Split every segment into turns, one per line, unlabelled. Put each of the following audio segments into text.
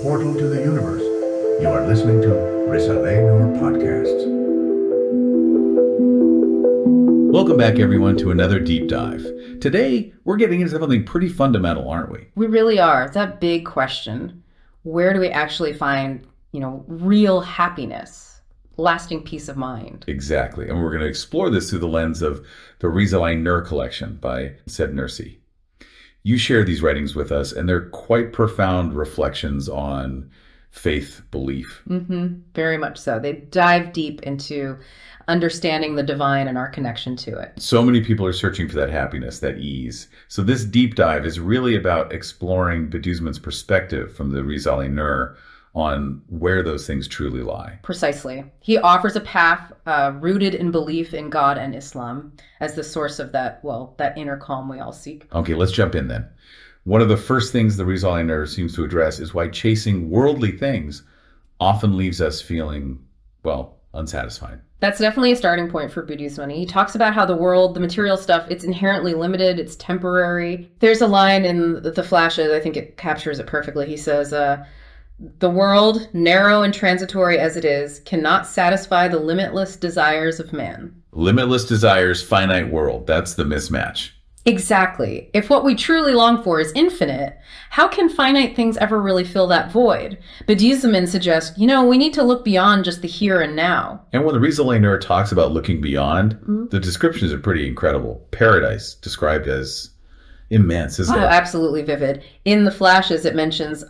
portal to the universe. You are listening to Risale-i Nur podcasts.
Welcome back, everyone, to another deep dive. Today, we're getting into something pretty fundamental, aren't we?
We really are. It's that big question. Where do we actually find, real happiness, lasting peace of mind?
Exactly. And we're going to explore this through the lens of the Risale-i Nur collection by said Nursi. You share these writings with us, and they're quite profound reflections on faith, belief.
Very much so. They dive deep into understanding the divine and our connection to it.
So many people are searching for that happiness, that ease. So this deep dive is really about exploring Bediuzzaman's perspective from the Risale-i Nur on where those things truly lie.
Precisely. He offers a path rooted in belief in God and Islam as the source of that inner calm we all seek.
Okay, let's jump in then. One of the first things the Risale-i Nur seems to address is why chasing worldly things often leaves us feeling, unsatisfied.
That's definitely a starting point for Bediuzzaman. He talks about how the world, the material stuff, it's inherently limited, it's temporary. There's a line in The Flashes, I think it captures it perfectly. He says, the world, narrow and transitory as it is, cannot satisfy the limitless desires of man.
Limitless desires, finite world. That's the mismatch.
Exactly. If what we truly long for is infinite, how can finite things ever really fill that void? Bediuzzaman suggests, we need to look beyond just the here and now.
And when the Risale-i Nur talks about looking beyond, the descriptions are pretty incredible. Paradise described as immense, isn't it?
Oh, absolutely vivid. In The Flashes, it mentions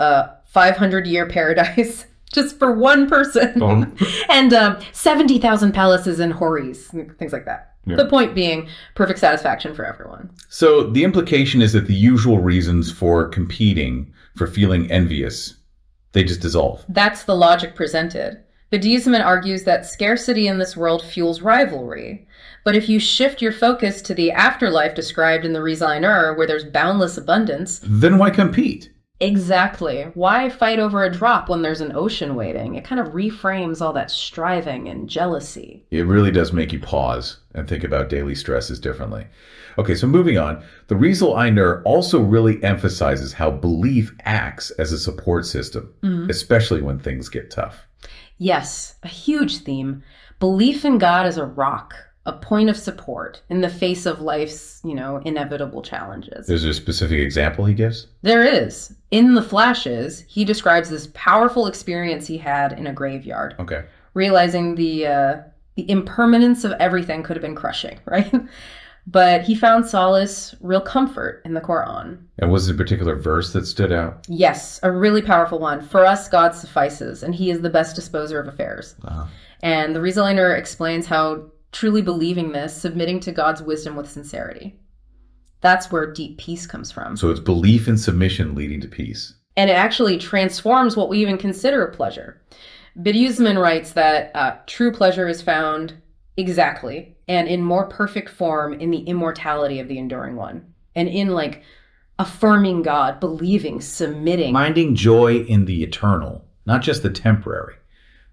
500-year paradise just for one person. And 70,000 palaces and houris, things like that. Yeah. The point being perfect satisfaction for everyone.
So the implication is that the usual reasons for competing, for feeling envious, they just dissolve.
That's the logic presented. Bediuzzaman argues that scarcity in this world fuels rivalry. But if you shift your focus to the afterlife described in the Risale-i Nur, where there's boundless abundance,
then why compete?
Exactly. Why fight over a drop when there's an ocean waiting? It kind of reframes all that striving and jealousy.
It really does make you pause and think about daily stresses differently. Okay, so moving on. The Risale-i Nur also really emphasizes how belief acts as a support system, especially when things get tough.
Yes, a huge theme. Belief in God as a rock, a point of support in the face of life's, inevitable challenges.
There's a specific example he gives?
There is. In The Flashes, he describes this powerful experience he had in a graveyard.
Okay.
Realizing the impermanence of everything could have been crushing, right? But he found solace, real comfort in the Qur'an.
And was there a particular verse that stood out?
Yes, a really powerful one. For us, God suffices, and he is the best disposer of affairs. And the Risale-i Nur explains how truly believing this, submitting to God's wisdom with sincerity. That's where deep peace comes from.
So it's belief and submission leading to peace.
And it actually transforms what we even consider a pleasure. Bediuzzaman writes that true pleasure is found exactly and in more perfect form in the immortality of the enduring one. And in affirming God, believing, submitting.
Finding joy in the eternal, not just the temporary.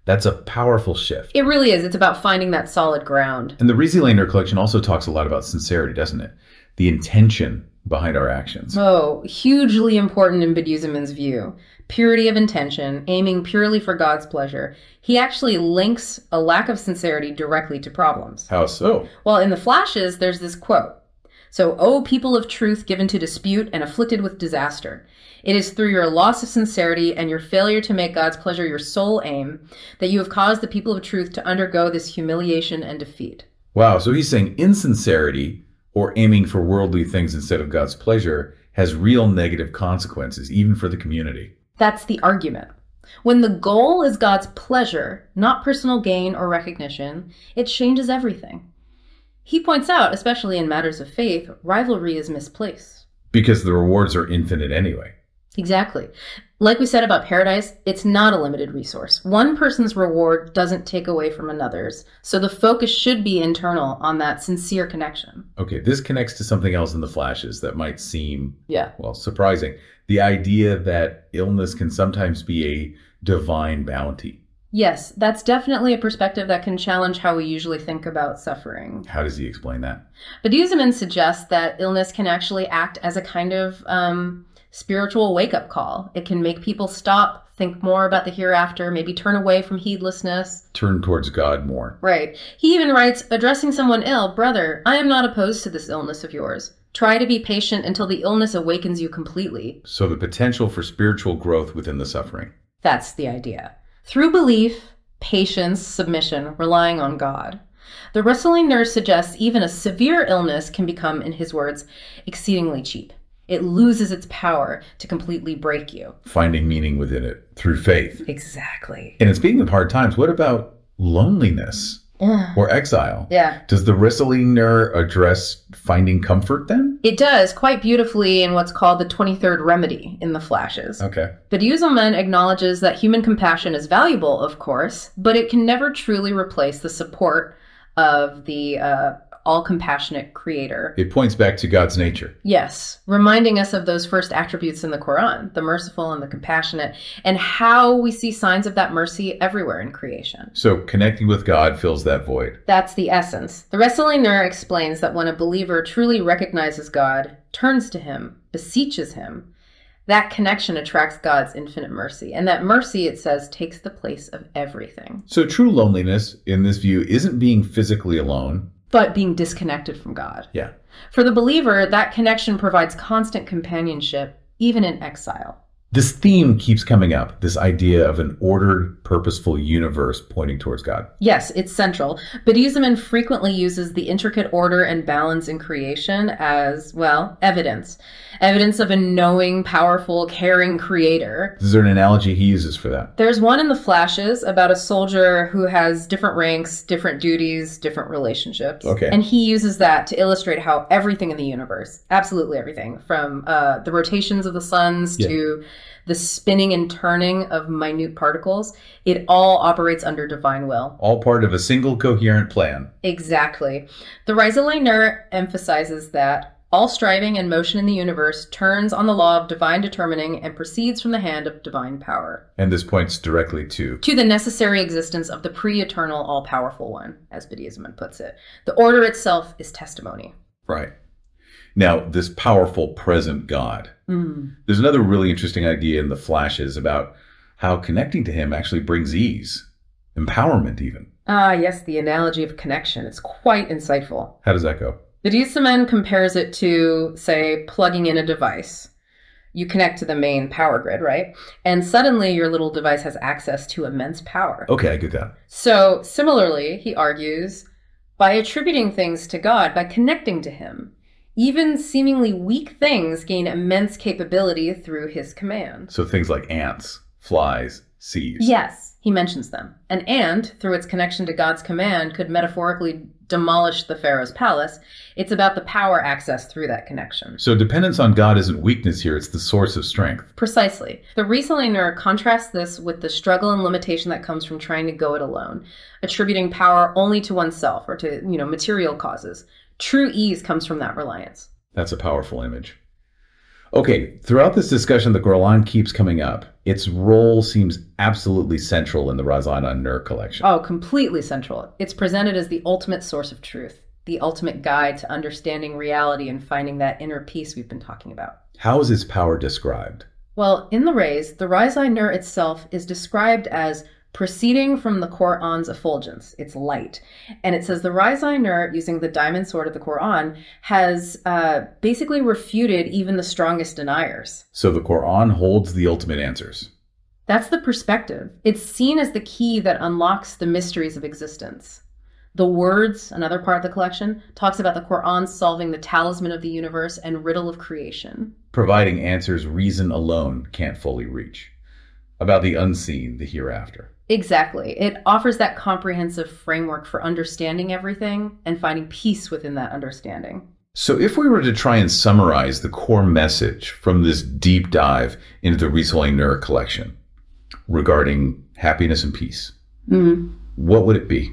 That's a powerful shift.
It really is. It's about finding that solid ground.
And the Risale-i Nur collection also talks a lot about sincerity, doesn't it? The intention behind our actions.
Oh, hugely important in Bediuzzaman's view. Purity of intention, aiming purely for God's pleasure. He actually links a lack of sincerity directly to problems.
How so?
Well, in The Flashes, there's this quote. So, O people of truth given to dispute and afflicted with disaster. It is through your loss of sincerity and your failure to make God's pleasure your sole aim that you have caused the people of truth to undergo this humiliation and defeat.
Wow, so he's saying insincerity or aiming for worldly things instead of God's pleasure has real negative consequences, even for the community.
That's the argument. When the goal is God's pleasure, not personal gain or recognition, it changes everything. He points out, especially in matters of faith, rivalry is misplaced.
Because the rewards are infinite anyway.
Exactly. Like we said about paradise, it's not a limited resource. One person's reward doesn't take away from another's. So the focus should be internal on that sincere connection.
Okay, this connects to something else in The Flashes that might seem, surprising. The idea that illness can sometimes be a divine bounty.
Yes, that's definitely a perspective that can challenge how we usually think about suffering.
How does he explain that?
Bediuzzaman suggests that illness can actually act as a kind of spiritual wake-up call. It can make people stop, think more about the hereafter, maybe turn away from heedlessness.
Turn towards God more.
Right. He even writes, addressing someone ill, "Brother, I am not opposed to this illness of yours. Try to be patient until the illness awakens you completely."
So the potential for spiritual growth within the suffering.
That's the idea. Through belief, patience, submission, relying on God. The Risale-i Nur suggests even a severe illness can become, in his words, exceedingly cheap. It loses its power to completely break you.
Finding meaning within it through faith.
Exactly.
And speaking of hard times, what about loneliness or exile?
Yeah.
Does the Risale-i Nur address finding comfort then?
It does, quite beautifully in what's called the 23rd remedy in the Flashes.
Okay.
Bediuzzaman acknowledges that human compassion is valuable, of course, but it can never truly replace the support of the all-compassionate creator.
It points back to God's nature.
Yes, reminding us of those first attributes in the Qur'an, the merciful and the compassionate, and how we see signs of that mercy everywhere in creation.
So connecting with God fills that void.
That's the essence. The Risale-i Nur explains that when a believer truly recognizes God, turns to him, beseeches him, that connection attracts God's infinite mercy. And that mercy, it says, takes the place of everything.
So true loneliness, in this view, isn't being physically alone,
but being disconnected from God.
Yeah.
For the believer, that connection provides constant companionship, even in exile.
This theme keeps coming up, this idea of an ordered, purposeful universe pointing towards God.
Yes, it's central. Bediuzzaman frequently uses the intricate order and balance in creation as, well, evidence. Evidence of a knowing, powerful, caring creator.
Is there an analogy he uses for that?
There's one in the Flashes about a soldier who has different ranks, different duties, different relationships.
Okay.
And he uses that to illustrate how everything in the universe, absolutely everything, from the rotations of the suns to the spinning and turning of minute particles, it all operates under divine will.
All part of a single coherent plan.
Exactly. The Risale-i Nur emphasizes that all striving and motion in the universe turns on the law of divine determining and proceeds from the hand of divine power.
And this points directly to
the necessary existence of the pre-eternal, all-powerful one, as Bediuzzaman puts it. The order itself is testimony.
Right. Now, this powerful present God. There's another really interesting idea in the Flashes about how connecting to him actually brings ease, empowerment even.
Ah, yes, the analogy of connection. It's quite insightful.
How does that go?
Bediuzzaman compares it to, say, plugging in a device. You connect to the main power grid, right? And suddenly your little device has access to immense power.
Okay, I get that.
So similarly, he argues, by attributing things to God, by connecting to him, even seemingly weak things gain immense capability through his command.
So things like ants, flies, seas.
Yes, he mentions them. An ant, through its connection to God's command, could metaphorically demolish the Pharaoh's palace. It's about the power access through that connection.
So dependence on God isn't weakness here, it's the source of strength.
Precisely. The Risale-i Nur contrasts this with the struggle and limitation that comes from trying to go it alone, attributing power only to oneself or to, material causes. True ease comes from that reliance.
That's a powerful image. Okay, throughout this discussion, the Qur'an keeps coming up. Its role seems absolutely central in the Risale-i Nur collection.
Oh, completely central. It's presented as the ultimate source of truth, the ultimate guide to understanding reality and finding that inner peace we've been talking about.
How is its power described?
Well, in the rays, the Risale-i Nur itself is described as proceeding from the Qur'an's effulgence, its light. And it says the Risale-i Nur, using the diamond sword of the Qur'an, has basically refuted even the strongest deniers.
So the Qur'an holds the ultimate answers.
That's the perspective. It's seen as the key that unlocks the mysteries of existence. The Words, another part of the collection, talks about the Qur'an solving the talisman of the universe and riddle of creation.
Providing answers reason alone can't fully reach. About the unseen, the hereafter.
Exactly. It offers that comprehensive framework for understanding everything and finding peace within that understanding.
So if we were to try and summarize the core message from this deep dive into the Risale-i Nur collection regarding happiness and peace, what would it be?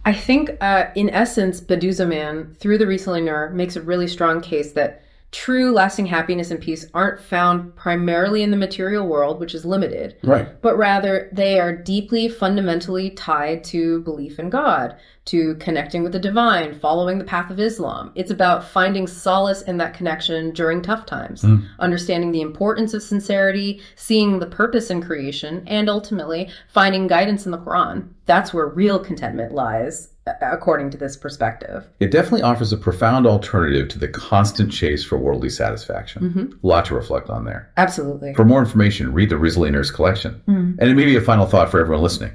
I think, in essence, Bediuzzaman, through the Risale-i Nur, makes a really strong case that true lasting happiness and peace aren't found primarily in the material world, which is limited,
Right.
but rather they are deeply, fundamentally tied to belief in God, to connecting with the divine, following the path of Islam. It's about finding solace in that connection during tough times, understanding the importance of sincerity, seeing the purpose in creation, and ultimately finding guidance in the Qur'an. That's where real contentment lies, according to this perspective.
It definitely offers a profound alternative to the constant chase for worldly satisfaction. A lot to reflect on there.
Absolutely.
For more information, read the Risale-i Nur's collection. And it may be a final thought for everyone listening.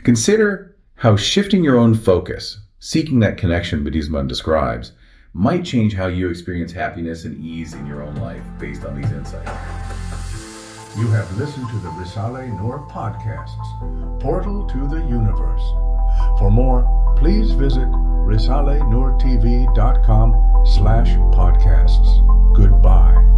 Consider how shifting your own focus, seeking that connection Bediuzzaman describes, might change how you experience happiness and ease in your own life based on these insights.
You have listened to the Risale-i Nur podcasts, Portal to the Universe. For more, please visit risalenurtv.com/podcasts. Goodbye.